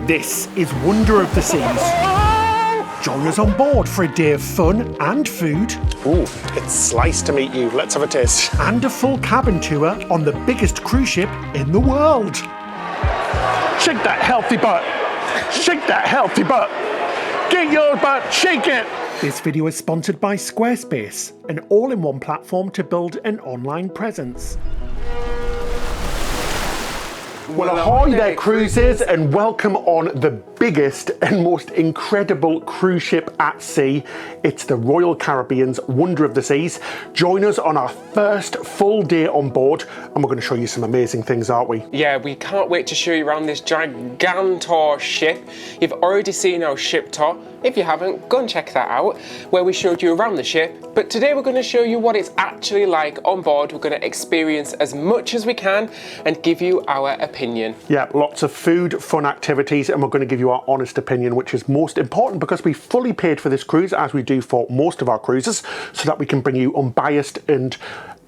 This is Wonder of the Seas. Join us on board for a day of fun and food. Ooh, it's sliced to meet you. Let's have a taste. And a full cabin tour on the biggest cruise ship in the world. Shake that healthy butt. Shake that healthy butt. Get your butt, shake it. This video is sponsored by Squarespace, an all-in-one platform to build an online presence. Well, ahoy there, cruisers, and welcome on the biggest and most incredible cruise ship at sea. It's the Royal Caribbean's Wonder of the Seas. Join us on our first full day on board, and we're going to show you some amazing things, aren't we? Yeah, we can't wait to show you around this gigantor ship. You've already seen our ship tour. If you haven't, go and check that out, where we showed you around the ship. But today we're going to show you what it's actually like on board. We're going to experience as much as we can and give you our opinion. Yeah, lots of food, fun activities, and we're going to give you our honest opinion, which is most important because we fully paid for this cruise, as we do for most of our cruises, so that we can bring you unbiased and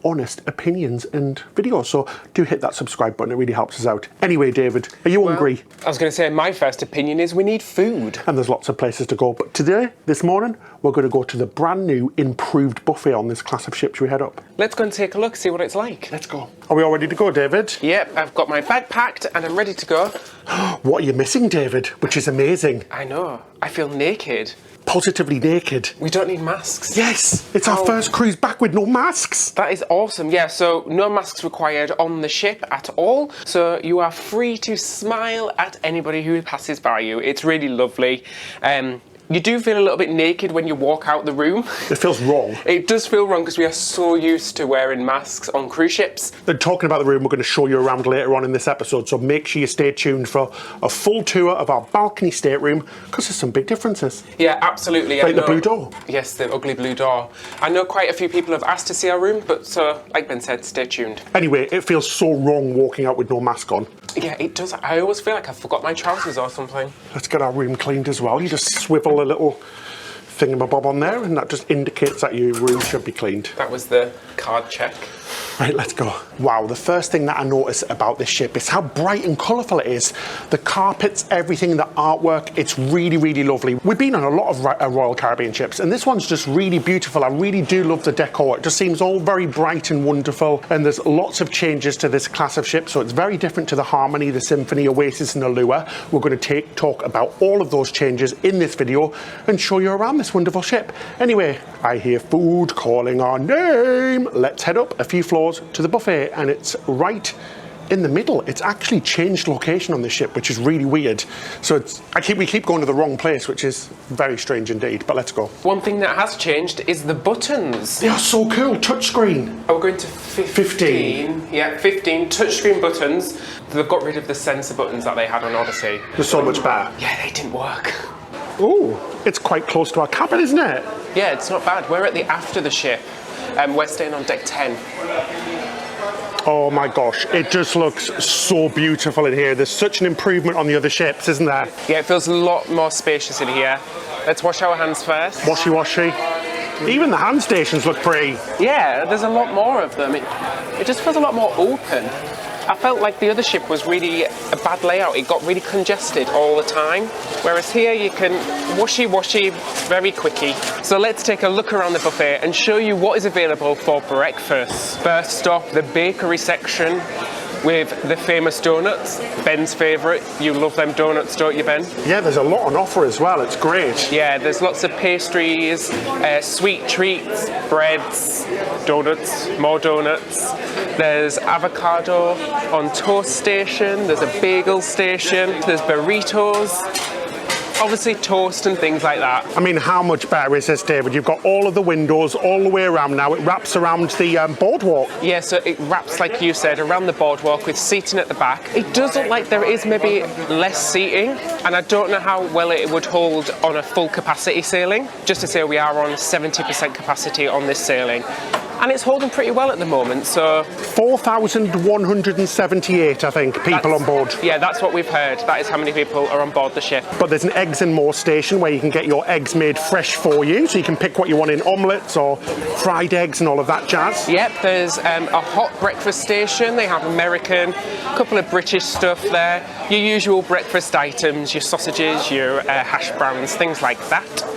honest opinions and videos. So do hit that subscribe button, it really helps us out. Anyway, David, are you hungry? I was going to say, my first opinion is we need food. And there's lots of places to go, but today, this morning, we're going to go to the brand new improved buffet on this class of ship. Should we head up? Let's go and take a look, see what it's like. Let's go. Are we all ready to go, David? Yep, I've got my bag packed and I'm ready to go. What are you missing, David? Which is amazing. I know, I feel naked. Positively naked. We don't need masks. Yes, it's our first cruise back with no masks. That is awesome. Yeah, so no masks required on the ship at all. So you are free to smile at anybody who passes by you. It's really lovely. You do feel a little bit naked when you walk out the room. It feels wrong. It does feel wrong because we are so used to wearing masks on cruise ships. And talking about the room, we're going to show you around later on in this episode, so make sure you stay tuned for a full tour of our balcony stateroom, because there's some big differences. Yeah, absolutely. Like the blue door. Yes, the ugly blue door. I know quite a few people have asked to see our room, but so, like Ben said, stay tuned. Anyway, it feels so wrong walking out with no mask on. Yeah, it does. I always feel like I forgot my trousers or something. Let's get our room cleaned as well. You just swivel a little thingamabob on there, and that just indicates that your room should be cleaned. That was the card check. Right, let's go. Wow, the first thing that I notice about this ship is how bright and colourful it is. The carpets, everything, the artwork, it's really, really lovely. We've been on a lot of Royal Caribbean ships, and this one's just really beautiful. I really do love the decor. It just seems all very bright and wonderful, and there's lots of changes to this class of ship, so it's very different to the Harmony, the Symphony, Oasis, and Allure. We're going to talk about all of those changes in this video and show you around this wonderful ship. Anyway, I hear food calling our name. Let's head up a few floors to the buffet, and it's right in the middle. It's actually changed location on this ship, which is really weird. So we keep going to the wrong place, which is very strange indeed, but let's go. One thing that has changed is the buttons. They are so cool, touchscreen. Oh, we're going to 15. Yeah, 15 touchscreen buttons. They've got rid of the sensor buttons that they had on Odyssey. They're so much better. Yeah, they didn't work. Ooh, it's quite close to our cabin, isn't it? Yeah, it's not bad. We're at the aft of the ship. We're staying on deck 10. Oh my gosh, it just looks so beautiful in here. There's such an improvement on the other ships, isn't there? Yeah, it feels a lot more spacious in here. Let's wash our hands first. Washy. Even the hand stations look pretty. Yeah, there's a lot more of them. It just feels a lot more open. I felt like the other ship was really a bad layout. It got really congested all the time. Whereas here you can washy very quickly. So let's take a look around the buffet and show you what is available for breakfast. First off, the bakery section with the famous donuts. Ben's favourite. You love them donuts, don't you, Ben? Yeah, there's a lot on offer as well. It's great. Yeah, there's lots of pastries, sweet treats, breads, donuts, more donuts. There's avocado on toast station. There's a bagel station. There's burritos. Obviously toast and things like that. I mean, how much better is this, David? You've got all of the windows all the way around now. It wraps around the boardwalk. Yeah, so it wraps, like you said, around the boardwalk with seating at the back. It does look like there is maybe less seating, and I don't know how well it would hold on a full capacity sailing. Just to say, we are on 70% capacity on this sailing. And it's holding pretty well at the moment, so... 4,178, I think, people on board. Yeah, that's what we've heard. That is how many people are on board the ship. But there's an eggs and more station where you can get your eggs made fresh for you, so you can pick what you want in omelettes or fried eggs and all of that jazz. Yep, there's a hot breakfast station. They have American, a couple of British stuff there. Your usual breakfast items, your sausages, your hash browns, things like that.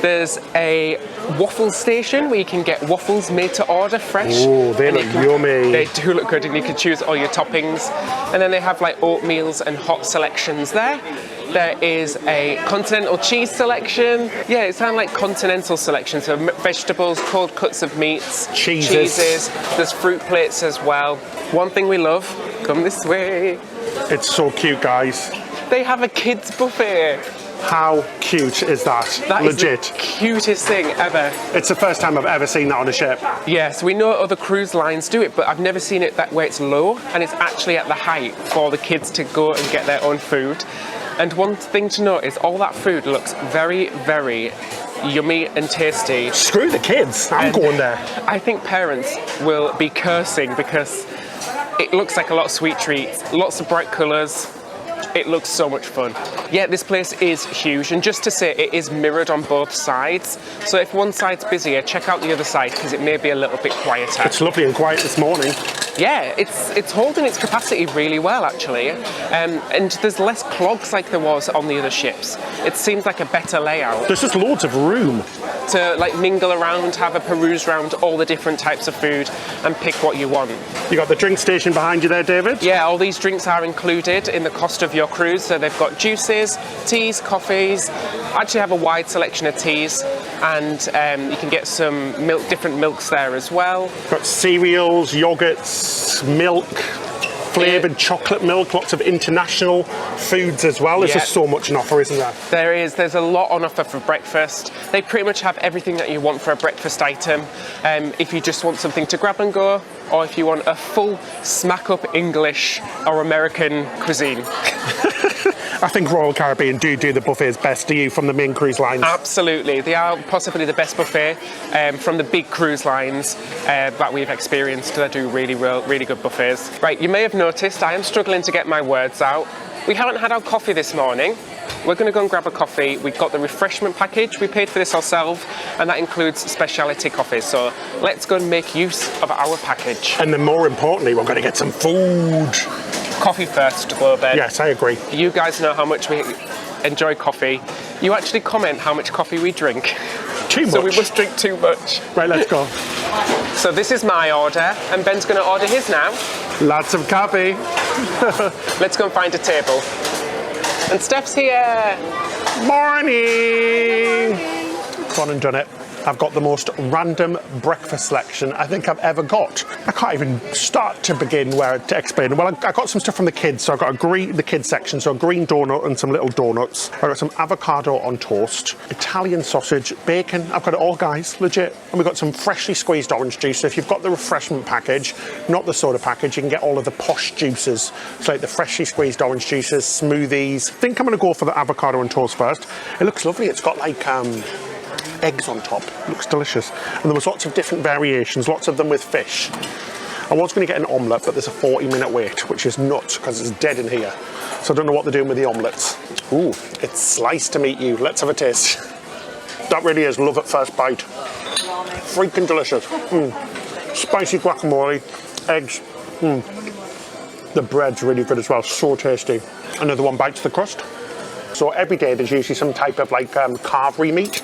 There's a waffle station where you can get waffles made to order fresh. Oh, they look yummy. They do look good, and you can choose all your toppings. And then they have like oatmeals and hot selections there. There is a continental cheese selection. Yeah, it sounds like continental selection. So vegetables, cold cuts of meats, cheeses. There's fruit plates as well. One thing we love, come this way. It's so cute, guys. They have a kids buffet. How cute is that? That Legit. is the cutest thing ever. It's the first time I've ever seen that on a ship. Yes, we know other cruise lines do it, but I've never seen it that way. It's low, and it's actually at the height for the kids to go and get their own food. And one thing to note is all that food looks very, very yummy and tasty. Screw the kids, I'm going there. I think parents will be cursing because it looks like a lot of sweet treats, lots of bright colours. It looks so much fun. Yeah, this place is huge, and just to say, it is mirrored on both sides. So if one side's busier, check out the other side because it may be a little bit quieter. It's lovely and quiet this morning. Yeah, it's holding its capacity really well, actually. And there's less clogs like there was on the other ships. It seems like a better layout. There's just loads of room to like mingle around, have a peruse around all the different types of food and pick what you want. You got the drink station behind you there, David? Yeah, all these drinks are included in the cost of your cruise. So they've got juices, teas, coffees. Actually have a wide selection of teas, and you can get some milk, different milks there as well. Got cereals, yogurts, milk, flavoured chocolate milk, lots of international foods as well. There's just so much on offer, isn't there? There is. There's a lot on offer for breakfast. They pretty much have everything that you want for a breakfast item. If you just want something to grab and go, or if you want a full smack up English or American cuisine. I think Royal Caribbean do the buffets best, do you, from the main cruise lines? Absolutely. They are possibly the best buffet from the big cruise lines that we've experienced. They do really good buffets. Right, you may have noticed I am struggling to get my words out. We haven't had our coffee this morning. We're going to go and grab a coffee. We've got the refreshment package. We paid for this ourselves, and that includes specialty coffees. So let's go and make use of our package. And then more importantly, we're going to get some food. Coffee first, though, Ben. Yes, I agree. You guys know how much we enjoy coffee. You actually comment how much coffee we drink. Too much. So we must drink too much. Right, let's go. So this is my order, and Ben's going to order his now. Lots of coffee. Let's go and find a table. And Steph's here. Morning. Gone and done it. I've got the most random breakfast selection I think I've ever got. I can't even start to begin where to explain. Well, I got some stuff from the kids, so I got the kids section, so a green donut and some little donuts. I got some avocado on toast, Italian sausage, bacon. I've got it all, guys, legit. And we've got some freshly squeezed orange juice. So if you've got the refreshment package, not the soda package, you can get all of the posh juices. So like the freshly squeezed orange juices, smoothies. I think I'm going to go for the avocado on toast first. It looks lovely. It's got like eggs on top. Looks delicious. And there was lots of different variations, lots of them with fish. I was going to get an omelette, but there's a 40-minute wait, which is nuts because it's dead in here. So I don't know what they're doing with the omelettes. Ooh, it's sliced to meet you. Let's have a taste. That really is love at first bite. Freaking delicious. Spicy guacamole, eggs. The bread's really good as well, so tasty. Another one bites the crust. So every day there's usually some type of like carvery meat.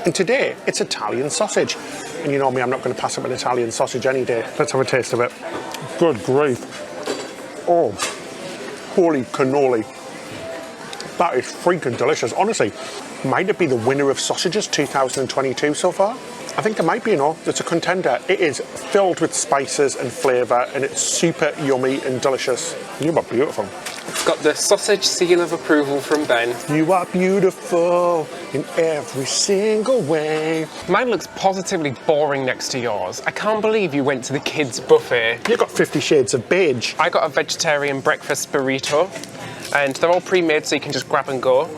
And today, it's Italian sausage. And you know me, I'm not going to pass up an Italian sausage any day. Let's have a taste of it. Good grief. Oh, holy cannoli. That is freaking delicious. Honestly, might it be the winner of sausages 2022 so far? I think it might be, you know. It's a contender. It is filled with spices and flavour, and it's super yummy and delicious. You are beautiful. It's got the sausage seal of approval from Ben. You are beautiful in every single way. Mine looks positively boring next to yours. I can't believe you went to the kids' buffet. You got 50 Shades of Beige. I got a vegetarian breakfast burrito, and they're all pre-made so you can just grab and go.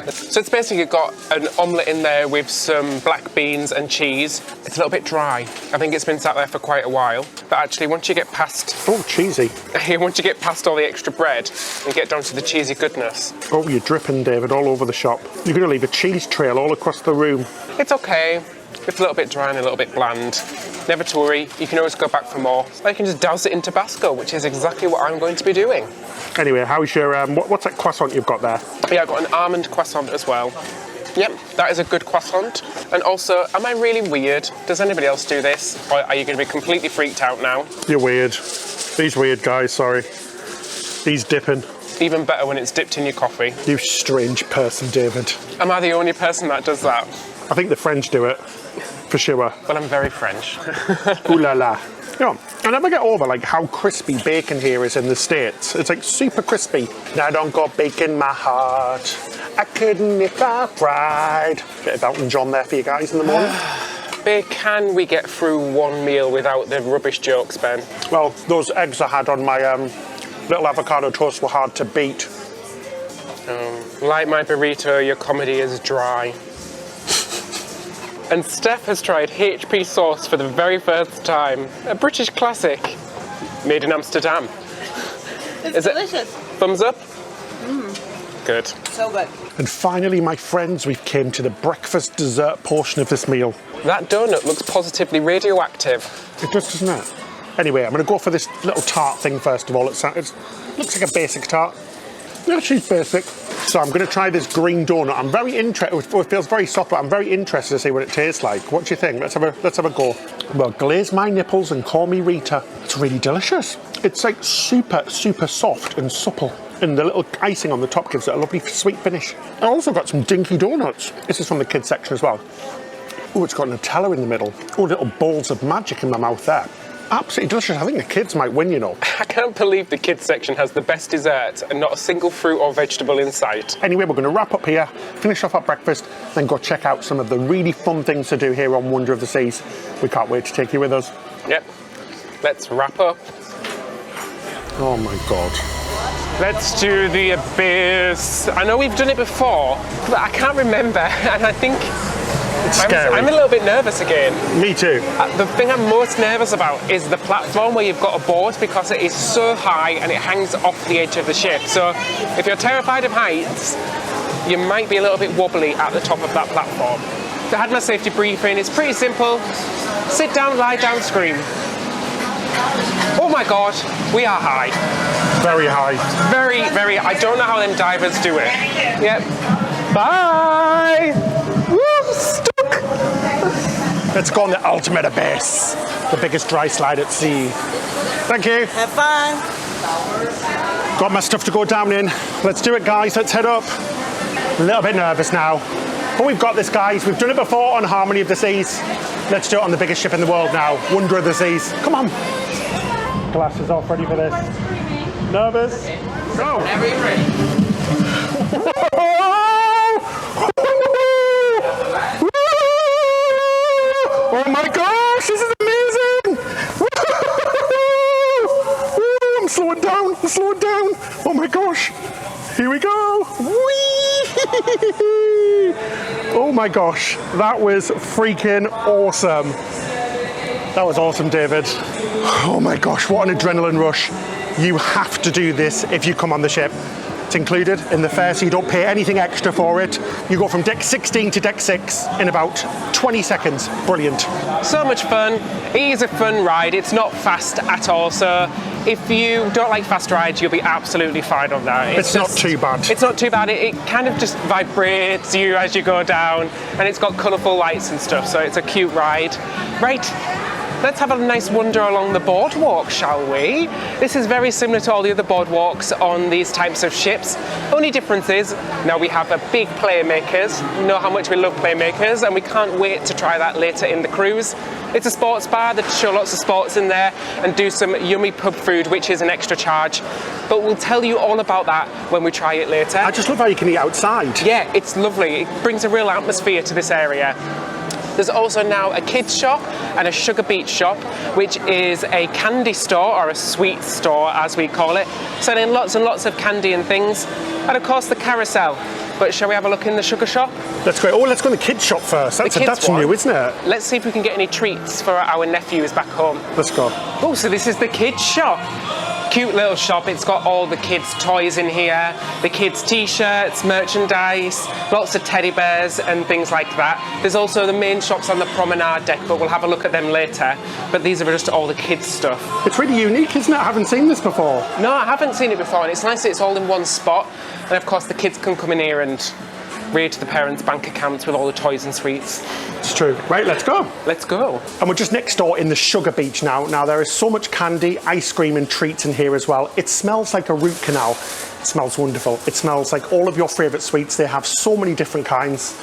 So it's basically got an omelette in there with some black beans and cheese. It's a little bit dry. I think it's been sat there for quite a while. But actually, once you get past... Oh, cheesy. Once you get past all the extra bread and get down to the cheesy goodness. Oh, you're dripping, David, all over the shop. You're going to leave a cheese trail all across the room. It's okay. It's a little bit dry and a little bit bland. Never to worry, you can always go back for more. Or you can just douse it in Tabasco, which is exactly what I'm going to be doing. Anyway, how's your, what's that croissant you've got there? Yeah, I've got an almond croissant as well. Yep, that is a good croissant. And also, am I really weird? Does anybody else do this? Or are you going to be completely freaked out now? You're weird. He's weird, guys, sorry. He's dipping. Even better when it's dipped in your coffee. You strange person, David. Am I the only person that does that? I think the French do it, for sure. Well, I'm very French. Ooh la la. You know, I never get over like how crispy bacon here is in the States. It's like super crispy. I don't got bacon in my heart. I couldn't if I tried. Bit of Elton John there for you guys in the morning. Babe, can we get through one meal without the rubbish jokes, Ben? Well, those eggs I had on my little avocado toast were hard to beat. Like my burrito, your comedy is dry. And Steph has tried HP sauce for the very first time. A British classic, made in Amsterdam. It's delicious. Thumbs up? Good. So good. And finally, my friends, we've came to the breakfast dessert portion of this meal. That donut looks positively radioactive. It does, doesn't it? Anyway, I'm going to go for this little tart thing first of all. It looks like a basic tart. Yeah, she's basic. So I'm going to try this green donut. I'm very interested. It feels very soft, but I'm very interested to see what it tastes like. What do you think? Let's have a go. Well, glaze my nipples and call me Rita. It's really delicious. It's like super, super soft and supple. And the little icing on the top gives it a lovely sweet finish. I also got some dinky donuts. This is from the kids section as well. Oh, it's got Nutella in the middle. Oh, little balls of magic in my mouth there. Absolutely delicious. I think the kids might win, you know. I can't believe the kids section has the best dessert and not a single fruit or vegetable in sight. Anyway, we're going to wrap up here, finish off our breakfast, then go check out some of the really fun things to do here on Wonder of the Seas. We can't wait to take you with us. Yep. Let's wrap up. Oh my God. Let's do the abyss. I know we've done it before, but I can't remember, and I think It's scary. I'm a little bit nervous again. Me too. The thing I'm most nervous about is the platform where you've got a board, because it is so high and it hangs off the edge of the ship. So if you're terrified of heights, you might be a little bit wobbly at the top of that platform. So I had my safety briefing. It's pretty simple. Sit down, lie down, scream. Oh my God, we are high. Very high. Very, very. I don't know how them divers do it. Yep. Bye. Woo, stuck. Let's go on the ultimate abyss. The biggest dry slide at sea. Thank you. Have fun. Got my stuff to go down in. Let's do it, guys. Let's head up. A little bit nervous now. But we've got this, guys. We've done it before on Harmony of the Seas. Let's do it on the biggest ship in the world now. Wonder of the Seas. Come on. Glasses off, ready for this. Nervous? Go. Whenever you're ready. Oh my gosh, this is amazing! I'm slowing down, I'm slowing down. Oh my gosh, here we go. Whee! Oh my gosh, that was freaking awesome. That was awesome, David. Oh my gosh, what an adrenaline rush. You have to do this if you come on the ship. It's included in the fare, so you don't pay anything extra for it. You go from deck 16 to deck 6 in about 20 seconds. Brilliant. So much fun. It is a fun ride. It's not fast at all. So if you don't like fast rides, you'll be absolutely fine on that. It's not too bad. It's not too bad. It kind of just vibrates you as you go down, and it's got colourful lights and stuff. So it's a cute ride. Right. Let's have a nice wander along the boardwalk, shall we? This is very similar to all the other boardwalks on these types of ships. Only difference is, now we have a big playmakers. You know how much we love playmakers, and we can't wait to try that later in the cruise. It's a sports bar that show lots of sports in there and do some yummy pub food, which is an extra charge. But we'll tell you all about that when we try it later. I just love how you can eat outside. Yeah, it's lovely. It brings a real atmosphere to this area. There's also now a kids shop and a sugar beet shop, which is a candy store, or a sweet store as we call it, selling lots and lots of candy and things. And of course the carousel. But shall we have a look in the sugar shop? Let's go. Oh, let's go in the kids shop first. That's new, isn't it? Let's see if we can get any treats for our nephews back home. Let's go. Oh, so this is the kids shop. Cute little shop. It's got all the kids' toys in here, the kids' t-shirts, merchandise, lots of teddy bears and things like that. There's also the main shops on the promenade deck, but we'll have a look at them later. But these are just all the kids' stuff. It's really unique, isn't it? I haven't seen this before. No, I haven't seen it before, and it's nice that it's all in one spot. And of course, the kids can come in here and raid the parents' bank accounts with all the toys and sweets. It's true. Right, let's go. Let's go. And we're just next door in the Sugar Beach now. Now, there is so much candy, ice cream and treats in here as well. It smells like a root canal. It smells wonderful. It smells like all of your favourite sweets. They have so many different kinds.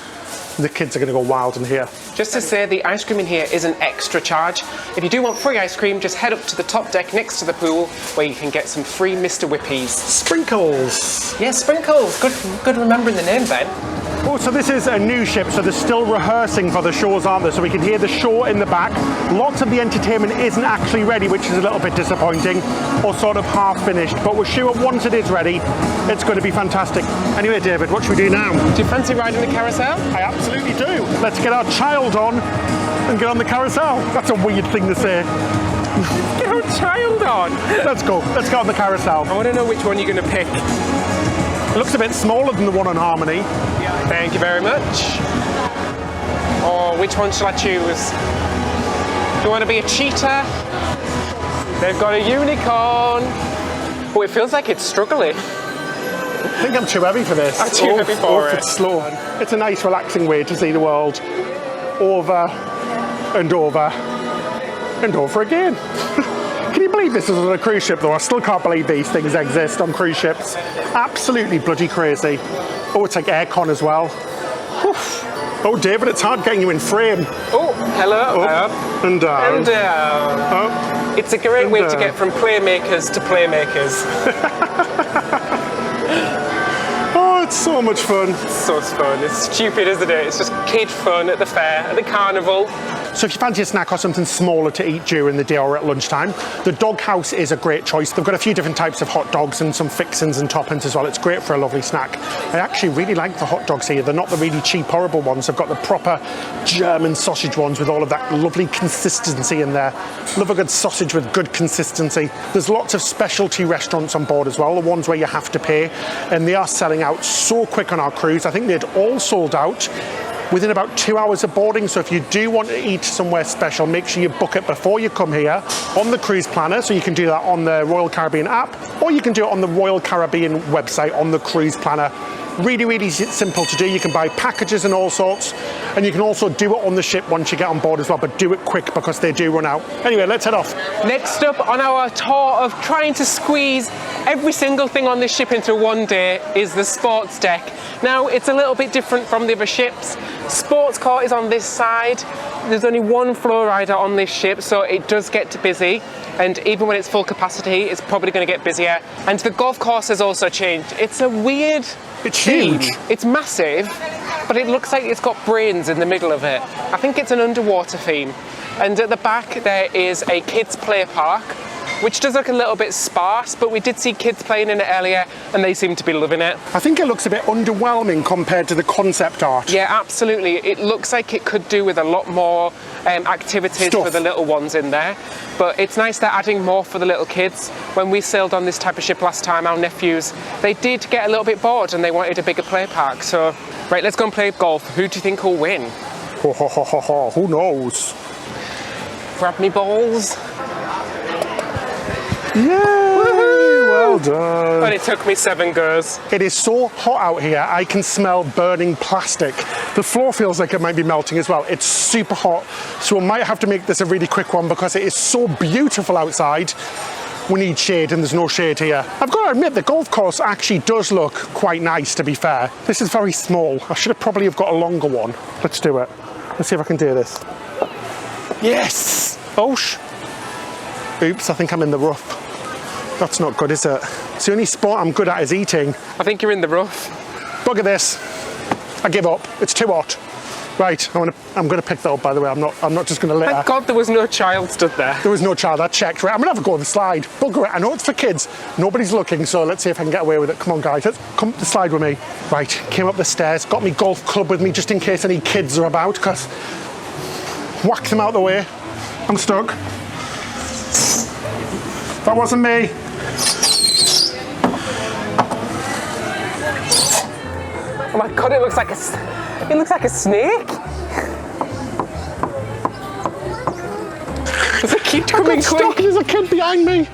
The kids are going to go wild in here. Just to say, the ice cream in here is an extra charge. If you do want free ice cream, just head up to the top deck next to the pool where you can get some free Mr. Whippies. Sprinkles. Yeah, sprinkles. Good remembering the name, Ben. Oh, so this is a new ship, so they're still rehearsing for the shows, aren't they? So we can hear the show in the back. Lots of the entertainment isn't actually ready, which is a little bit disappointing, or sort of half finished. But we're sure once it is ready, it's going to be fantastic. Anyway, David, what should we do now? Do you fancy riding the carousel? I absolutely do. Let's get our child on and get on the carousel. That's a weird thing to say. Get our child on. Let's go. Let's get on the carousel. I want to know which one you're going to pick. It looks a bit smaller than the one on Harmony. Thank you very much. Oh, which one shall I choose? Do you want to be a cheetah? They've got a unicorn. Oh, it feels like it's struggling. I think I'm too heavy for this. I'm too heavy for it. It's slow. It's a nice, relaxing way to see the world over and over and over again. Can you believe this is on a cruise ship, though? I still can't believe these things exist on cruise ships. Absolutely bloody crazy. Oh, it's like aircon as well. Oof. Oh, David, it's hard getting you in frame. Oh, hello. Up and down. And down. Up. It's a great way to get from playmakers to playmakers. Oh, it's so much fun. It's so fun. It's stupid, isn't it? It's just kid fun at the fair, at the carnival. So if you fancy a snack or something smaller to eat during the day or at lunchtime, the Doghouse is a great choice. They've got a few different types of hot dogs and some fixins and toppings as well. It's great for a lovely snack. I actually really like the hot dogs here. They're not the really cheap, horrible ones. They've got the proper German sausage ones with all of that lovely consistency in there. Love a good sausage with good consistency. There's lots of specialty restaurants on board as well, the ones where you have to pay, and they are selling out so quick on our cruise. I think they'd all sold out within about 2 hours of boarding. So if you do want to eat somewhere special, make sure you book it before you come here on the cruise planner. So you can do that on the Royal Caribbean app, or you can do it on the Royal Caribbean website on the cruise planner. Really, really simple to do. You can buy packages and all sorts, and you can also do it on the ship once you get on board as well, but do it quick because they do run out. Anyway, let's head off. Next up on our tour of trying to squeeze every single thing on this ship into one day is the sports deck. Now, it's a little bit different from the other ships. Sports court is on this side. There's only one flow rider on this ship, so it does get busy. And even when it's full capacity, it's probably going to get busier. And the golf course has also changed. It's a weird It's theme. huge. It's massive, but it looks like it's got brains in the middle of it. I think it's an underwater theme. And at the back, there is a kids' play park, which does look a little bit sparse, but we did see kids playing in it earlier, and they seem to be loving it. I think it looks a bit underwhelming compared to the concept art. Yeah, absolutely. It looks like it could do with a lot more activities Stuff for the little ones in there. But it's nice they're adding more for the little kids. When we sailed on this type of ship last time, our nephews, they did get a little bit bored and they wanted a bigger play park. So, right, let's go and play golf. Who do you think will win? Ho, ho, ho, ho, ho. Who knows? Grab me balls. Yay! Well done. And it took me 7 goes. It is so hot out here, I can smell burning plastic. The floor feels like it might be melting as well. It's super hot, so we might have to make this a really quick one because it is so beautiful outside. We need shade, and there's no shade here. I've got to admit, the golf course actually does look quite nice, to be fair. This is very small. I should have probably have got a longer one. Let's do it. Let's see if I can do this. Yes! Oh, oops, I think I'm in the rough. That's not good, is it? It's the only sport I'm good at is eating. I think you're in the rough. Bugger this. I give up. It's too hot. Right, I'm gonna pick that up, by the way. I'm not just gonna litter. Thank God there was no child stood there. There was no child, that checked. Right, I'm gonna have a go on the slide. Bugger it, I know it's for kids. Nobody's looking, so let's see if I can get away with it. Come on, guys, let's come up the slide with me. Right, came up the stairs, got my golf club with me just in case any kids are about, because whack them out the way. I'm stuck. That wasn't me. Oh my God, it looks like a snake. Does it keep coming I'm stuck, there's a kid behind me.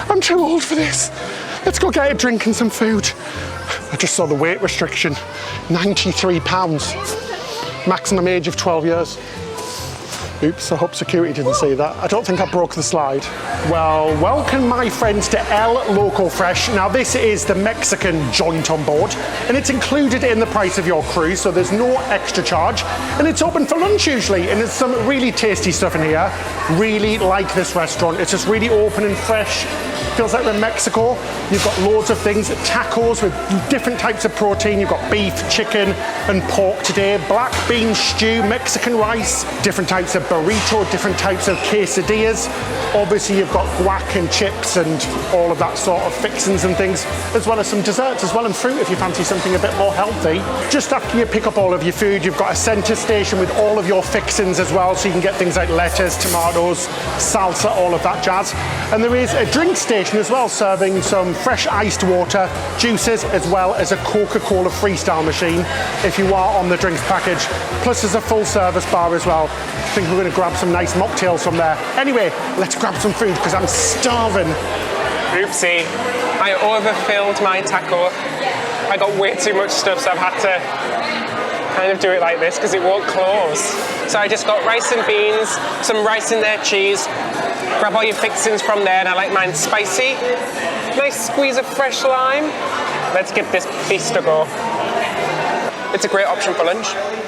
I'm too old for this. Let's go get a drink and some food. I just saw the weight restriction, 93 pounds. Maximum age of 12 years. Oops, I hope security didn't see that. I don't think I broke the slide. Well, welcome my friends to El Loco Fresh. Now this is the Mexican joint on board, and it's included in the price of your cruise, so there's no extra charge. And it's open for lunch usually, and there's some really tasty stuff in here. Really like this restaurant. It's just really open and fresh. Feels like we're in Mexico. You've got loads of things, tacos with different types of protein. You've got beef, chicken, and pork today. Black bean stew, Mexican rice, different types of burrito, different types of quesadillas. Obviously, you've got guac and chips and all of that sort of fixings and things, as well as some desserts as well, and fruit if you fancy something a bit more healthy. Just after you pick up all of your food, you've got a center station with all of your fixings as well, so you can get things like lettuce, tomatoes, salsa, all of that jazz. And there is a drink station as well, serving some fresh iced water, juices, as well as a Coca-Cola freestyle machine if you are on the drinks package. Plus there's a full service bar as well. I think we're going to grab some nice mocktails from there. Anyway, let's grab some food because I'm starving. Oopsie, I overfilled my taco. I got way too much stuff, so I've had to kind of do it like this because it won't close. So I just got rice and beans, some rice in there, cheese. Grab all your fixings from there, and I like mine spicy. Nice squeeze of fresh lime. Let's give this feast a go. It's a great option for lunch.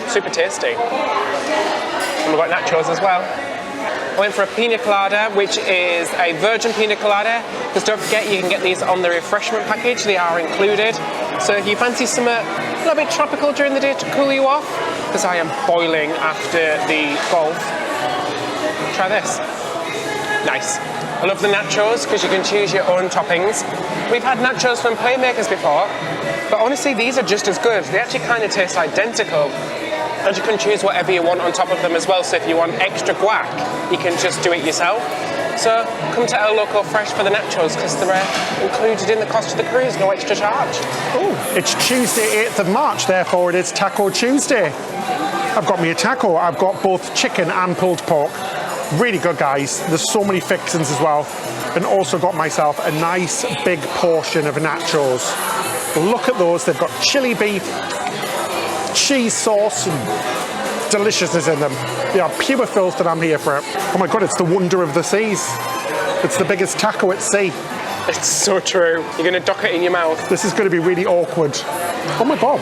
Super tasty. And we've got nachos as well. I went for a pina colada, which is a virgin pina colada, because don't forget you can get these on the refreshment package. They are included. So if you fancy something a little bit tropical during the day to cool you off, because I am boiling after the golf, try this. Nice. I love the nachos because you can choose your own toppings. We've had nachos from Playmakers before, but honestly these are just as good. They actually kind of taste identical. And you can choose whatever you want on top of them as well. So if you want extra guac, you can just do it yourself. So come to El Loco Fresh for the nachos because they're included in the cost of the cruise, no extra charge. Oh, it's Tuesday 8th of March, therefore it is Taco Tuesday. I've got me a taco. I've got both chicken and pulled pork. Really good, guys. There's so many fixings as well. And also got myself a nice big portion of nachos. Look at those. They've got chili beef, cheese sauce, and deliciousness in them. They are pure filth and I'm here for it. Oh my God, it's the wonder of the seas. It's the biggest taco at sea. It's so true. You're going to dock it in your mouth. This is going to be really awkward. Oh my God,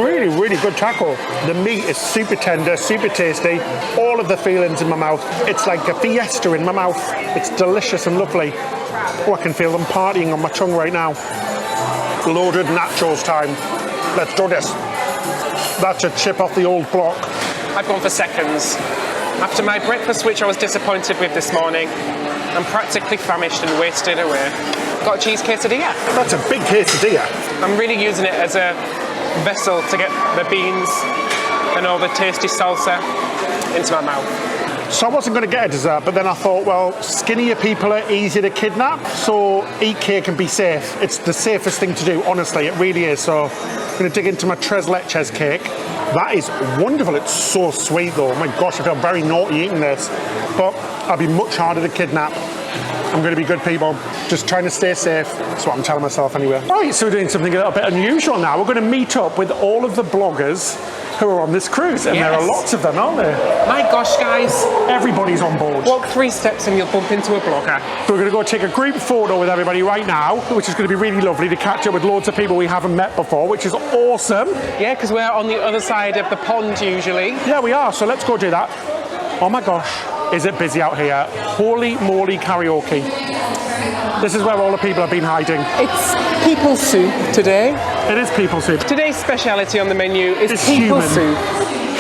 really, really good taco. The meat is super tender, super tasty. All of the feelings in my mouth. It's like a fiesta in my mouth. It's delicious and lovely. Oh, I can feel them partying on my tongue right now. Loaded nachos time. Let's do this. That's a chip off the old block. I've gone for seconds. After my breakfast, which I was disappointed with this morning, I'm practically famished and wasted away. Got a cheese quesadilla. That's a big quesadilla. I'm really using it as a vessel to get the beans and all the tasty salsa into my mouth. So I wasn't going to get a dessert, but then I thought, well, skinnier people are easy to kidnap, so eat cake and be safe. It's the safest thing to do, honestly, it really is. So I'm going to dig into my tres leches cake. That is wonderful. It's so sweet, though. Oh my gosh, I feel very naughty eating this. But I'll be much harder to kidnap. I'm going to be good people, just trying to stay safe. That's what I'm telling myself anyway. Right, so we're doing something a little bit unusual now. We're going to meet up with all of the bloggers who are on this cruise, and there are lots of them, aren't there? My gosh, guys. Everybody's on board. Walk 3 steps and you'll bump into a blogger. So we're going to go take a group photo with everybody right now, which is going to be really lovely to catch up with loads of people we haven't met before, which is awesome. Yeah, because we're on the other side of the pond usually. Yeah, we are, so let's go do that. Oh my gosh, is it busy out here. Holy moly karaoke. This is where all the people have been hiding. It's people soup today. It is people soup. Today's speciality on the menu is It's people human. soup.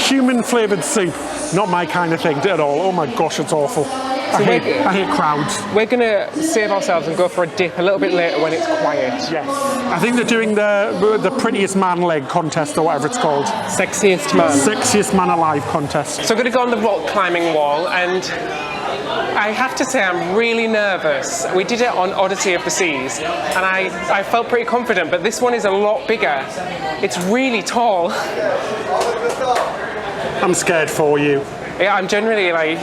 Human flavoured soup. Not my kind of thing at all. Oh my gosh, it's awful. I hate crowds. We're gonna save ourselves and go for a dip a little bit later when it's quiet. Yes. I think they're doing the prettiest man leg contest or whatever it's called. Sexiest man. Sexiest man alive contest. So I'm gonna go on the rock climbing wall, and I have to say I'm really nervous. We did it on Odyssey of the Seas, and I felt pretty confident, but this one is a lot bigger. It's really tall. I'm scared for you. Yeah, I'm generally like,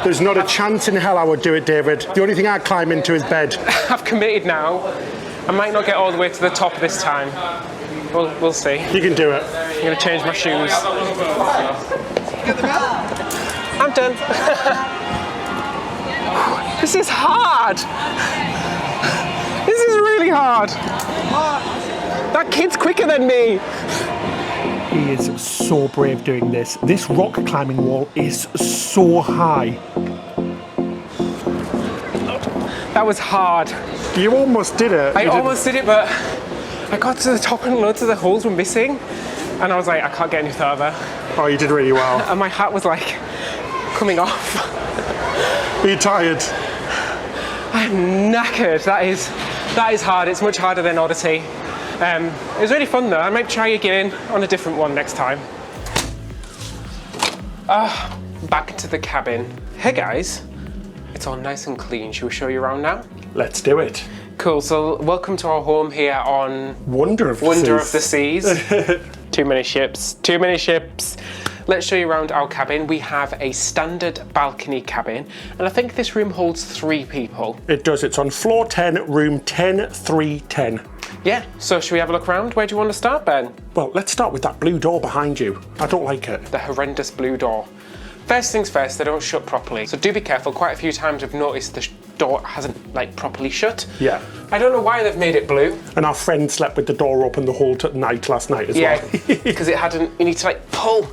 There's not a chance in hell I would do it, David. The only thing I'd climb into is bed. I've committed now. I might not get all the way to the top this time. We'll see. You can do it. I'm gonna change my shoes. I'm done. This is hard. This is really hard. That kid's quicker than me. He is so brave doing this. This rock climbing wall is so high. That was hard. You almost did it. I almost did it, but I got to the top and loads of the holes were missing. And I was like, I can't get any further. Oh, you did really well. And my hat was like coming off. Are you tired? I'm knackered. That is hard. It's much harder than Odyssey. It was really fun though. I might try again on a different one next time. Back to the cabin. Hey guys, it's all nice and clean. Should we show you around now? Let's do it. Cool, so welcome to our home here on Wonder of the Seas. Too many ships. Let's show you around our cabin. We have a standard balcony cabin, and I think this room holds 3 people. It does. It's on floor 10, room 10310. Yeah, so should we have a look around? Where do you want to start, Ben? Well, let's start with that blue door behind you. I don't like it. The horrendous blue door. First things first, they don't shut properly. So do be careful. Quite a few times I've noticed the door hasn't properly shut. Yeah. I don't know why they've made it blue. And our friend slept with the door open the whole night last night as Yeah, well. because it hadn't, you need to pull.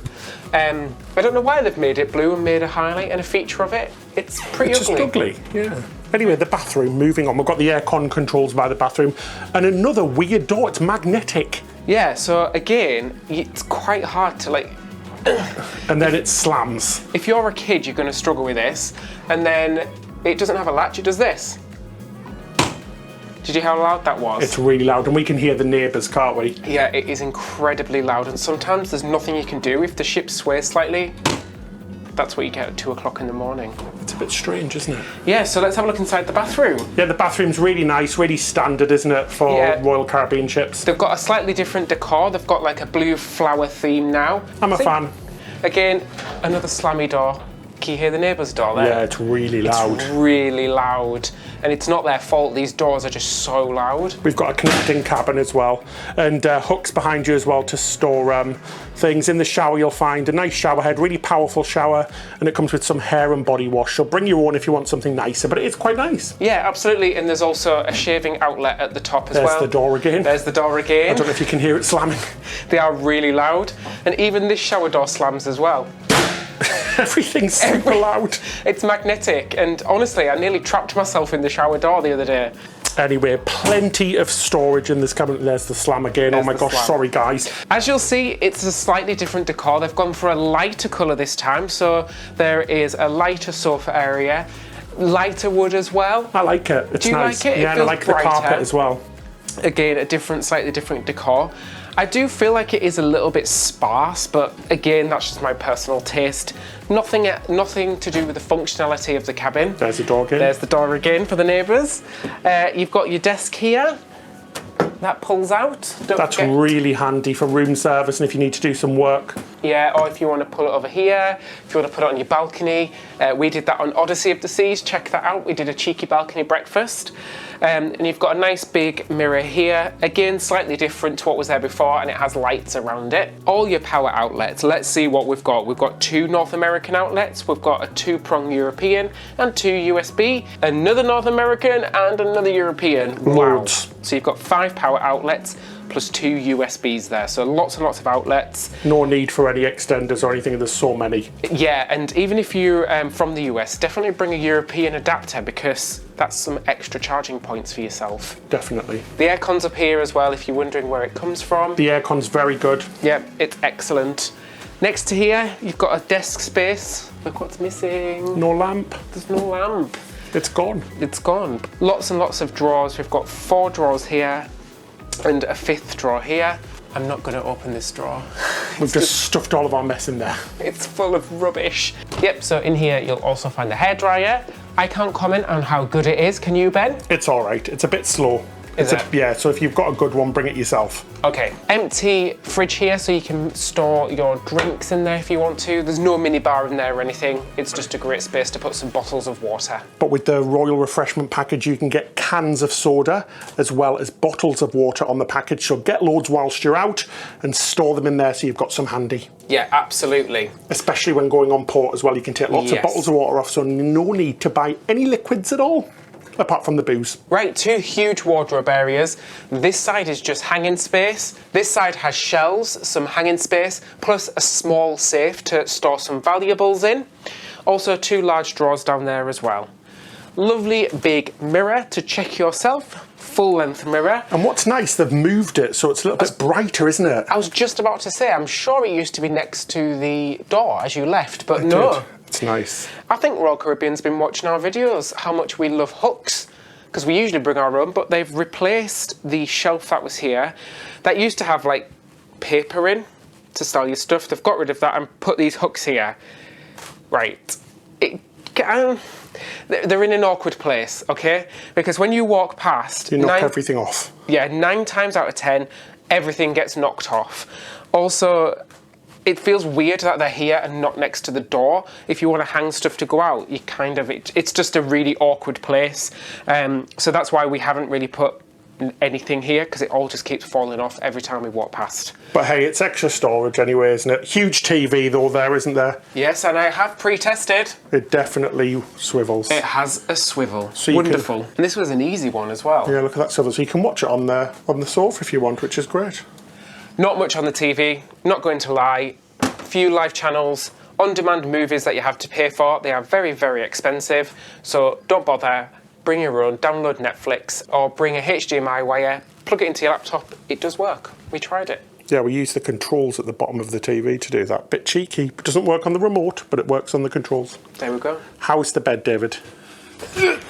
I don't know why they've made it blue and made a highlight and a feature of it. It's pretty It's just ugly, yeah. Anyway, the bathroom, moving on. We've got the aircon controls by the bathroom. And another weird door, it's magnetic. Yeah, so again, it's quite hard to And then it slams. if you're a kid, you're going to struggle with this. And then it doesn't have a latch, it does this. Did you hear how loud that was? It's really loud, and we can hear the neighbours, can't we? Yeah, it is incredibly loud, and sometimes there's nothing you can do. If the ship sways slightly, that's what you get at 2 o'clock in the morning. It's a bit strange, isn't it? Yeah, so let's have a look inside the bathroom. Yeah, the bathroom's really nice, really standard, isn't it, for Royal Caribbean ships? They've got a slightly different decor. They've got a blue flower theme now. I'm a fan. Again, another slammy door. Can you hear the neighbour's door there? Yeah, it's really loud. It's really loud. And it's not their fault. These doors are just so loud. We've got a connecting cabin as well, and hooks behind you as well to store things. In the shower you'll find a nice shower head, really powerful shower, and it comes with some hair and body wash. So bring your own if you want something nicer, but it is quite nice. Yeah, absolutely. And there's also a shaving outlet at the top as well. There's the door again. There's the door again. I don't know if you can hear it slamming. They are really loud. And even this shower door slams as well. Everything's super loud. It's magnetic, and honestly, I nearly trapped myself in the shower door the other day. Anyway, plenty of storage in this cabinet. There's the slam again. There's oh my the gosh, slam. sorry guys. As you'll see, it's a slightly different decor. They've gone for a lighter colour this time, so there is a lighter sofa area, lighter wood as well. I like it. It's Do you nice. like it? It Yeah, and I feels like the carpet brighter. as well. Again, slightly different decor. I do feel like it is a little bit sparse, but again, that's just my personal taste. Nothing to do with the functionality of the cabin. There's the door again. There's the door again for the neighbours. You've got your desk here. That pulls out. That's really handy for room service and if you need to do some work. Yeah, or if you want to pull it over here, if you want to put it on your balcony. We did that on Odyssey of the Seas, check that out. We did a cheeky balcony breakfast. And you've got a nice big mirror here. Again, slightly different to what was there before, and it has lights around it. All your power outlets, let's see what we've got. We've got 2 North American outlets, we've got a 2-prong European and 2 USB, another North American and another European. Loads. Wow. So you've got 5 power outlets, plus 2 USBs there. So lots and lots of outlets. No need for any extenders or anything, there's so many. Yeah, and even if you're from the US, definitely bring a European adapter because that's some extra charging points for yourself. Definitely. The aircon's up here as well if you're wondering where it comes from. The aircon's very good. Yeah, it's excellent. Next to here, you've got a desk space. Look what's missing. No lamp. There's no lamp. It's gone. It's gone. Lots and lots of drawers. We've got 4 drawers here and a 5th drawer here. I'm not going to open this drawer. We've just stuffed all of our mess in there. It's full of rubbish. Yep, so in here you'll also find a hairdryer. I can't comment on how good it is. Can you, Ben? It's all right. It's a bit slow. Is it? Yeah, so if you've got a good one, bring it yourself. Okay, empty fridge here so you can store your drinks in there if you want to. There's no mini bar in there or anything. It's just a great space to put some bottles of water. But with the Royal Refreshment package, you can get cans of soda as well as bottles of water on the package. So get loads whilst you're out and store them in there so you've got some handy. Yeah, absolutely. Especially when going on port as well, you can take lots of bottles of water off, so no need to buy any liquids at all. Apart from the booze. Right, 2 huge wardrobe areas. This side is just hanging space. This side has shelves, some hanging space, plus a small safe to store some valuables in. Also 2 large drawers down there as well. Lovely big mirror to check yourself. Full length mirror. And what's nice, they've moved it so it's a little bit brighter, isn't it? I was just about to say, I'm sure it used to be next to the door as you left, but no. It's nice. I think Royal Caribbean's been watching our videos, how much we love hooks, because we usually bring our own, but they've replaced the shelf that was here. That used to have like paper in to store your stuff. They've got rid of that and put these hooks here. Right. They're in an awkward place, okay? Because when you walk past... You knock everything off. Yeah, 9 times out of 10, everything gets knocked off. Also, it feels weird that they're here and not next to the door. If you want to hang stuff to go out, you kind of... It's just a really awkward place. So that's why we haven't really put anything here, because it all just keeps falling off every time we walk past. But hey, it's extra storage anyway, isn't it? Huge TV though there, isn't there? Yes, and I have pre-tested. It definitely swivels. It has a swivel. So wonderful. And this was an easy one as well. Yeah, look at that swivel. So you can watch it on the sofa if you want, which is great. Not much on the TV, not going to lie. Few live channels, on-demand movies that you have to pay for. They are very, very expensive, so don't bother. Bring your own, download Netflix, or bring a HDMI wire, plug it into your laptop. It does work. We tried it. Yeah, we use the controls at the bottom of the TV to do that. Bit cheeky. It doesn't work on the remote, but it works on the controls. There we go. How's the bed, David? Bed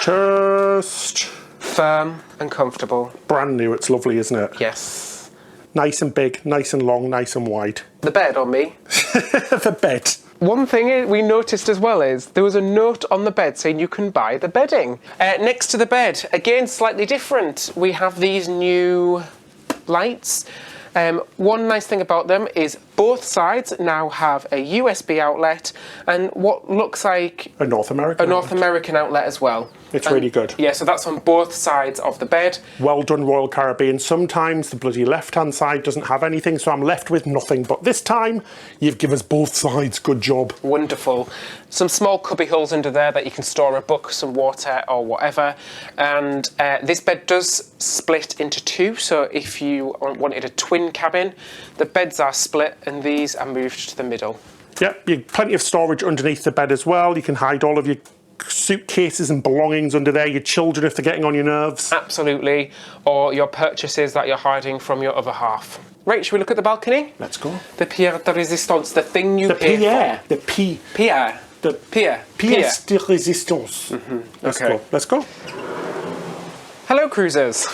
test. Firm and comfortable. Brand new. It's lovely, isn't it? Yes. Nice and big, nice and long, nice and wide. The bed on me. The bed. One thing we noticed as well is there was a note on the bed saying you can buy the bedding. Next to the bed, again, slightly different. We have these new lights. One nice thing about them is both sides now have a USB outlet and what looks like a North American outlet as well. It's really good. Yeah, so that's on both sides of the bed. Well done, Royal Caribbean. Sometimes the bloody left-hand side doesn't have anything, so I'm left with nothing. But this time, you've given us both sides. Good job. Wonderful. Some small cubby holes under there that you can store a book, some water or whatever. And this bed does split into 2, so if you wanted a twin cabin, the beds are split and these are moved to the middle. Yep, you've plenty of storage underneath the bed as well. You can hide all of your suitcases and belongings under there, your children if they're getting on your nerves. Absolutely, or your purchases that you're hiding from your other half. Right, should we look at the balcony? Let's go. The pierre de résistance, the thing you pay for. The Pierre. The pièce de résistance. Okay. Let's go. Hello, cruisers.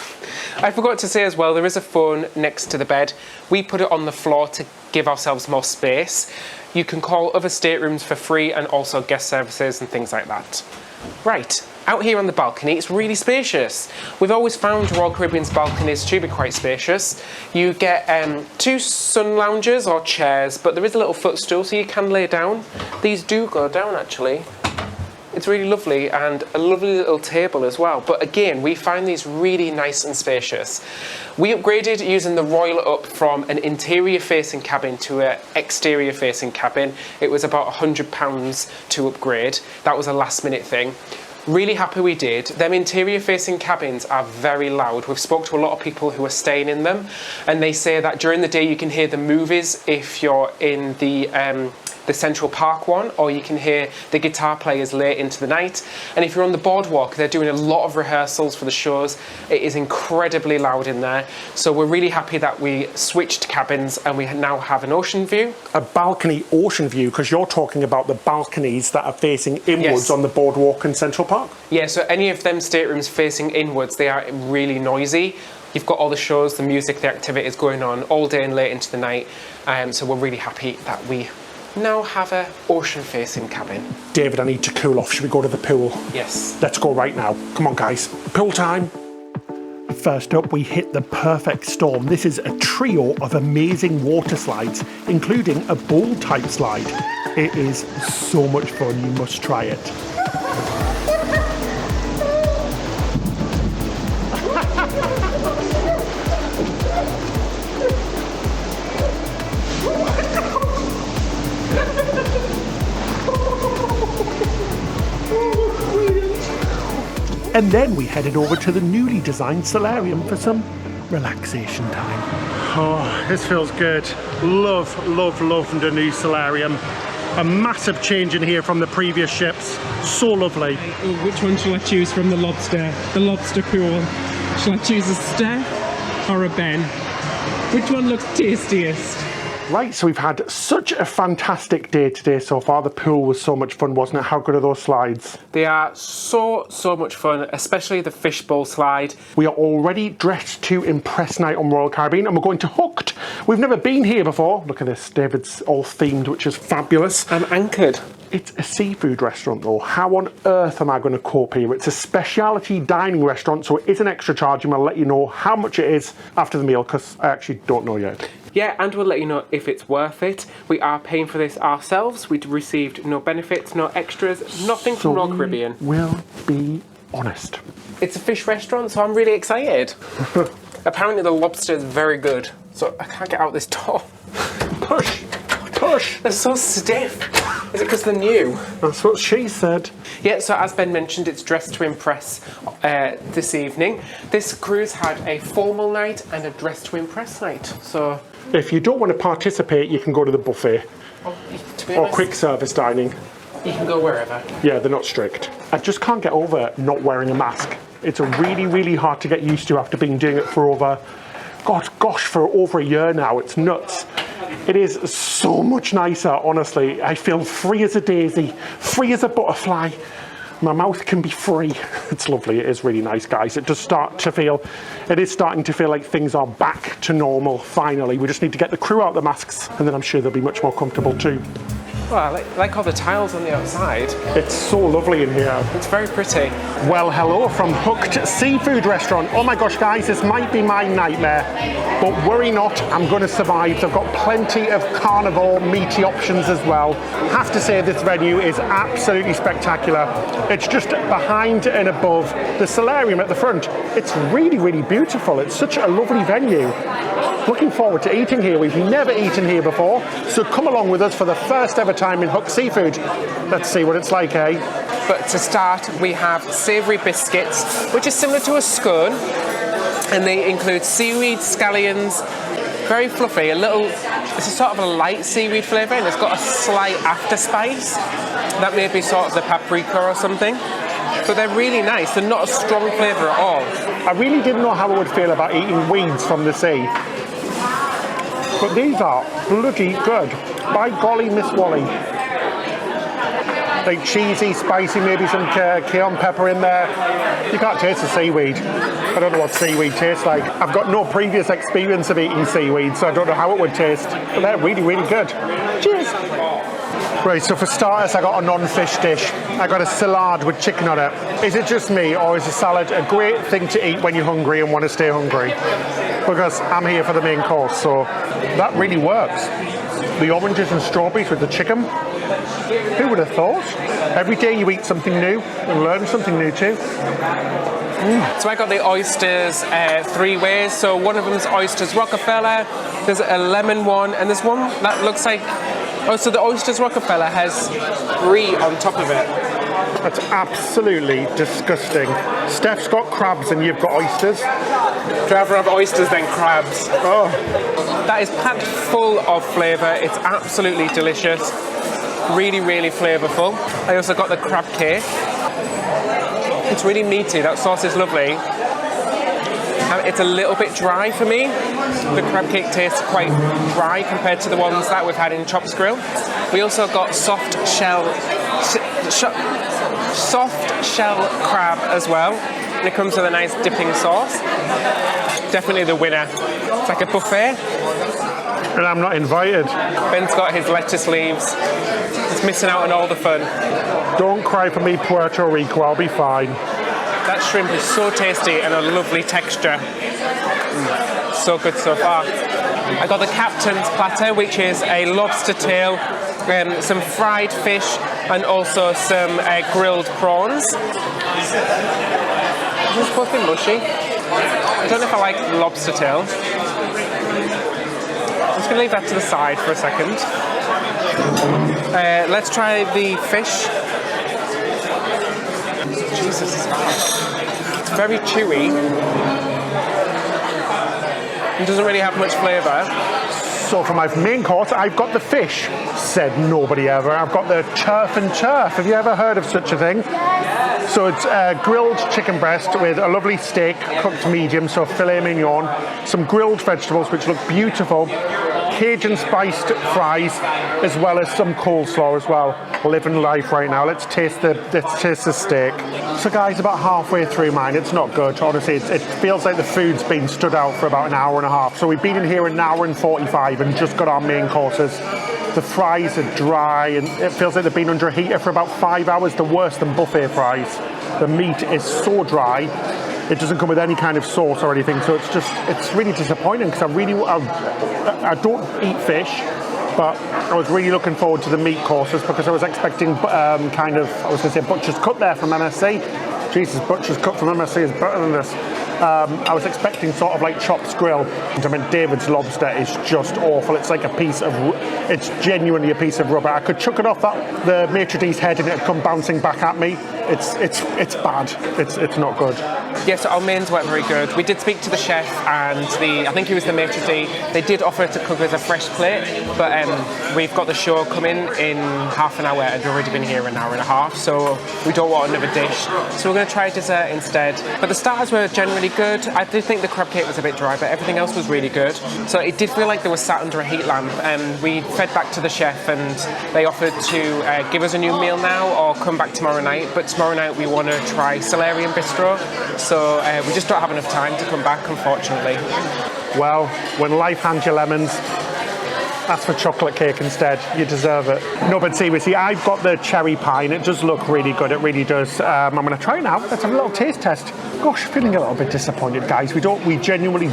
I forgot to say as well, there is a phone next to the bed. We put it on the floor to give ourselves more space. You can call other staterooms for free and also guest services and things like that. Right, out here on the balcony, it's really spacious. We've always found Royal Caribbean's balconies to be quite spacious. You get 2 sun loungers or chairs, but there is a little footstool so you can lay down. These do go down actually. It's really lovely and a lovely little table as well. But again, we find these really nice and spacious. We upgraded using the Royal Up from an interior facing cabin to an exterior facing cabin. It was about £100 to upgrade. That was a last minute thing. Really happy we did. Them interior facing cabins are very loud. We've spoke to a lot of people who are staying in them, and they say that during the day you can hear the movies if you're in the Central Park one, or you can hear the guitar players late into the night. And if you're on the Boardwalk, they're doing a lot of rehearsals for the shows. It is incredibly loud in there. So we're really happy that we switched cabins and we now have an ocean view. A balcony ocean view, because you're talking about the balconies that are facing inwards on the Boardwalk in Central Park? Yeah, so any of them staterooms facing inwards, they are really noisy. You've got all the shows, the music, the activities going on all day and late into the night. So we're really happy that we now have a ocean facing cabin. David, I need to cool off. Should we go to the pool? Yes. Let's go right now. Come on, guys. Pool time. First up, we hit the perfect storm. This is a trio of amazing water slides, including a bowl type slide. It is so much fun, you must try it. And then we headed over to the newly designed solarium for some relaxation time. Oh, this feels good. Love the new solarium. A massive change in here from the previous ships. So lovely. Which one shall I choose from the lobster? The lobster pool. Shall I choose a Steph or a Ben? Which one looks tastiest? Right, so we've had such a fantastic day today so far. The pool was so much fun, wasn't it? How good are those slides? They are so much fun, especially the fishbowl slide. We are already dressed to impress night on Royal Caribbean, and we're going to Hooked. We've never been here before. Look at this, David's all themed, which is fabulous. I'm anchored. It's a seafood restaurant though. How on earth am I going to cope here? It's a specialty dining restaurant, so it is an extra charge, and I'll let you know how much it is after the meal, because I actually don't know yet. Yeah, and we'll let you know if it's worth it. We are paying for this ourselves. We received no benefits, no extras, nothing from Royal Caribbean. We'll be honest. It's a fish restaurant, so I'm really excited. Apparently the lobster is very good, so I can't get out this door. Push! Push! They're so stiff. Is it because they're new? That's what she said. Yeah, so as Ben mentioned, it's Dressed to Impress this evening. This cruise had a formal night and a Dressed to Impress night, so... If you don't want to participate, you can go to the buffet. To be or honest, quick service dining. you can go wherever. Yeah, they're not strict. I just can't get over not wearing a mask. It's really hard to get used to after being doing it for over, for over a year now. It's nuts. It is so much nicer, honestly. I feel free as a daisy, free as a butterfly. My mouth can be free. It's lovely. It is really nice, guys. It is starting to feel like things are back to normal, finally. We just need to get the crew out of the masks, and then I'm sure they'll be much more comfortable too. Well, I like all the tiles on the outside. It's so lovely in here. It's very pretty. Well, hello from Hooked Seafood Restaurant. Oh my gosh, guys, this might be my nightmare, but worry not, I'm going to survive. They've got plenty of carnivore, meaty options as well. Have to say, this venue is absolutely spectacular. It's just behind and above the solarium at the front. It's really beautiful. It's such a lovely venue. Looking forward to eating here. We've never eaten here before, so come along with us for the first ever time in Hooked Seafood. Let's see what it's like, eh? But to start, we have savoury biscuits, which is similar to a scone, and they include seaweed, scallions, very fluffy, it's a sort of a light seaweed flavour, and it's got a slight afterspice. That may be sort of the paprika or something. But they're really nice. They're not a strong flavour at all. I really didn't know how I would feel about eating weeds from the sea. But these are bloody good. By golly, Miss Wally. Like cheesy, spicy, maybe some cayenne pepper in there. You can't taste the seaweed. I don't know what seaweed tastes like. I've got no previous experience of eating seaweed, so I don't know how it would taste. But they're really good. Cheers. Right, so for starters, I got a non-fish dish. I got a salad with chicken on it. Is it just me, or is a salad a great thing to eat when you're hungry and want to stay hungry? Because I'm here for the main course, so that really works. The oranges and strawberries with the chicken. Who would have thought? Every day you eat something new and learn something new too. So I got the oysters 3 ways. So one of them is oysters Rockefeller, there's a lemon one, and there's one that looks like... Oh, so the oysters Rockefeller has brie on top of it. That's absolutely disgusting. Steph's got crabs and you've got oysters. I'd rather have oysters than crabs. Oh, That is packed full of flavour. It's absolutely delicious. Really, really flavourful. I also got the crab cake. It's really meaty. That sauce is lovely. It's a little bit dry for me. The crab cake tastes quite dry compared to the ones that we've had in Chops Grill. We also got soft shell crab as well. And it comes with a nice dipping sauce. Definitely the winner. It's like a buffet. and I'm not invited. Ben's got his lettuce leaves. He's missing out on all the fun. Don't cry for me, Puerto Rico, I'll be fine. That shrimp is so tasty and a lovely texture. So good so far. I got the captain's platter, which is a lobster tail, some fried fish, and also some grilled prawns. Is it supposed to be mushy? I don't know if I like lobster tail. I'm just going to leave that to the side for a second. Let's try the fish. Jesus, it's very chewy. It doesn't really have much flavour. So for my main course, I've got the fish, said nobody ever. I've got the turf and turf. Have you ever heard of such a thing? Yes. So it's grilled chicken breast with a lovely steak, cooked medium, so filet mignon, some grilled vegetables which look beautiful, Cajun spiced fries, as well as some coleslaw as well. Living life right now. Let's taste the steak. So guys, about halfway through mine. It's not good, honestly. It feels like the food's been stood out for about an hour and a half. So we've been in here an hour and 45 and just got our main courses. The fries are dry and it feels like they've been under a heater for about 5 hours. The worse than buffet fries. The meat is so dry. It doesn't come with any kind of sauce or anything, so it's really disappointing because I don't eat fish, but I was really looking forward to the meat courses because I was expecting butcher's cut there from MSC. Jesus, butcher's cut from MSC is better than this. I was expecting sort of like Chops Grill. I mean, David's lobster is just awful. It's like it's genuinely a piece of rubber. I could chuck it off the maitre d's head and it'd come bouncing back at me. It's bad. It's not good. Yes, our mains weren't very good. We did speak to the chef and I think he was the maitre d'. They did offer to cook us a fresh plate, but we've got the show coming in half an hour and we've already been here an hour and a half, so we don't want another dish. So we're going to try dessert instead. But the starters were generally good. I did think the crab cake was a bit dry, but everything else was really good. So it did feel like they were sat under a heat lamp. We fed back to the chef and they offered to give us a new meal now or come back tomorrow night. But tomorrow night we want to try Solarium Bistro. So we just don't have enough time to come back, unfortunately. Well, when life hands you lemons, ask for chocolate cake instead. You deserve it. No, but seriously, I've got the cherry pie and it does look really good. It really does. I'm going to try it now. Let's have a little taste test. Gosh, feeling a little bit disappointed, guys. We genuinely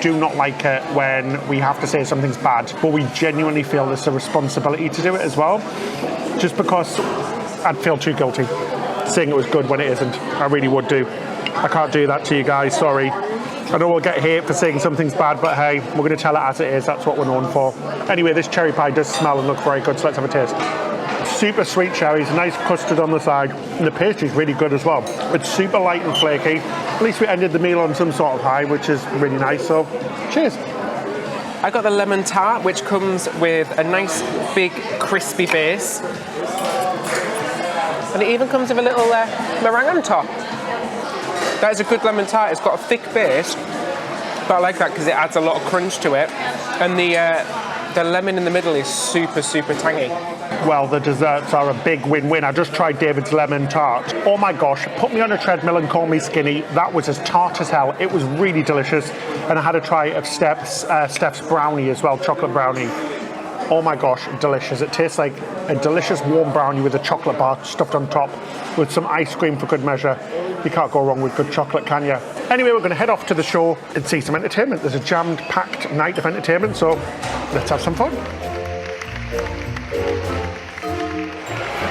do not like it when we have to say something's bad, but we genuinely feel there's a responsibility to do it as well. Just because I'd feel too guilty saying it was good when it isn't. I really would do. I can't do that to you guys, sorry. I know we'll get hate for saying something's bad, but hey, we're going to tell it as it is. That's what we're known for. Anyway, this cherry pie does smell and look very good, so let's have a taste. Super sweet cherries, nice custard on the side, and the pastry's really good as well. It's super light and flaky. At least we ended the meal on some sort of high, which is really nice, so cheers. I got the lemon tart, which comes with a nice big crispy base. And it even comes with a little meringue on top. That is a good lemon tart. It's got a thick base, but I like that because it adds a lot of crunch to it. And the lemon in the middle is super, super tangy. Well, the desserts are a big win-win. I just tried David's lemon tart. Oh my gosh, put me on a treadmill and call me skinny. That was as tart as hell. It was really delicious. And I had a try of Steph's brownie as well, chocolate brownie. Oh my gosh, delicious. It tastes like a delicious warm brownie with a chocolate bar stuffed on top with some ice cream for good measure. You can't go wrong with good chocolate, can you? Anyway, we're going to head off to the show and see some entertainment. There's a jammed, packed night of entertainment, so let's have some fun.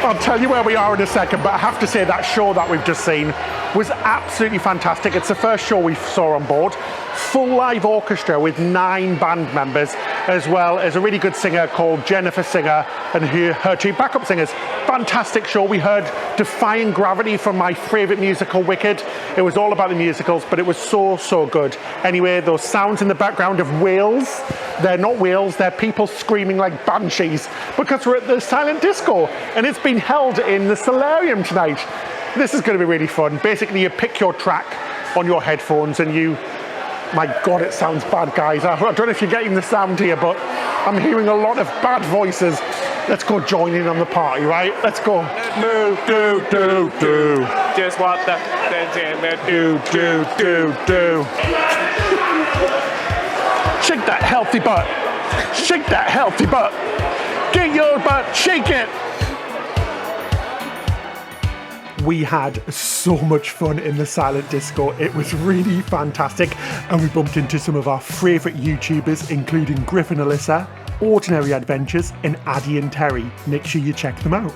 I'll tell you where we are in a second, but I have to say that show that we've just seen was absolutely fantastic. It's the first show we saw on board. full live orchestra with 9 band members, as well as a really good singer called Jennifer Singer and her 2 backup singers. Fantastic show. We heard Defying Gravity from my favourite musical, Wicked. It was all about the musicals, but it was so, so good. Anyway, those sounds in the background of whales, they're not whales, they're people screaming like banshees, because we're at the silent disco, and it's been held in the solarium tonight. This is going to be really fun. Basically, you pick your track on your headphones and you... My God, it sounds bad, guys. I don't know if you're getting the sound here, but I'm hearing a lot of bad voices. Let's go join in on the party, right? Let's go. Do. Just what the Do. Shake that healthy butt. Shake that healthy butt. Get your butt, shake it. We had so much fun in the silent disco. It was really fantastic, and we bumped into some of our favourite YouTubers, including Griff and Alyssa, Ordinary Adventures, and Addy and Terry. Make sure you check them out.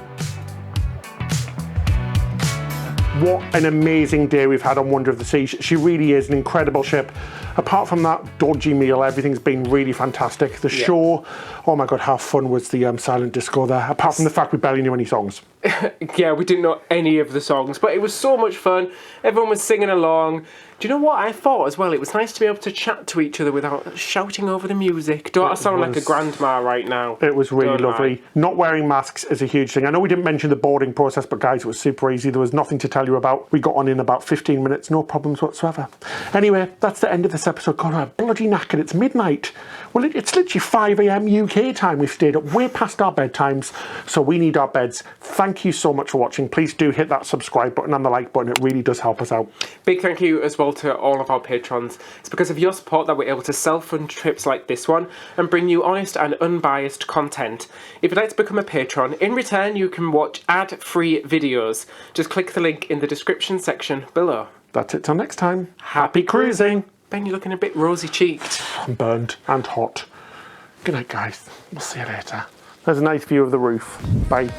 What an amazing day we've had on Wonder of the Sea. She really is an incredible ship. Apart from that dodgy meal, everything's been really fantastic. The show, oh my God, how fun was the silent disco there, apart from the fact we barely knew any songs. Yeah, we didn't know any of the songs, but it was so much fun. Everyone was singing along. Do you know what I thought as well? It was nice to be able to chat to each other without shouting over the music. Don't I sound like a grandma right now? It was really Don't lovely. Not wearing masks is a huge thing. I know we didn't mention the boarding process, but guys, it was super easy. There was nothing to tell you about. We got on in about 15 minutes, no problems whatsoever. Anyway, that's the end of this episode. God, I'm bloody knackered. It's midnight. Well, it's literally 5 a.m. UK time. We've stayed up way past our bedtimes, so we need our beds. Thank you so much for watching. Please do hit that subscribe button and the like button. It really does help us out. Big thank you as well to all of our patrons. It's because of your support that we're able to self-fund trips like this one and bring you honest and unbiased content. If you'd like to become a patron, in return you can watch ad-free videos. Just click the link in the description section below. That's it till next time. Happy cruising. Ben, you're looking a bit rosy-cheeked. I'm burned and hot. Good night, guys. We'll see you later. There's a nice view of the roof. Bye.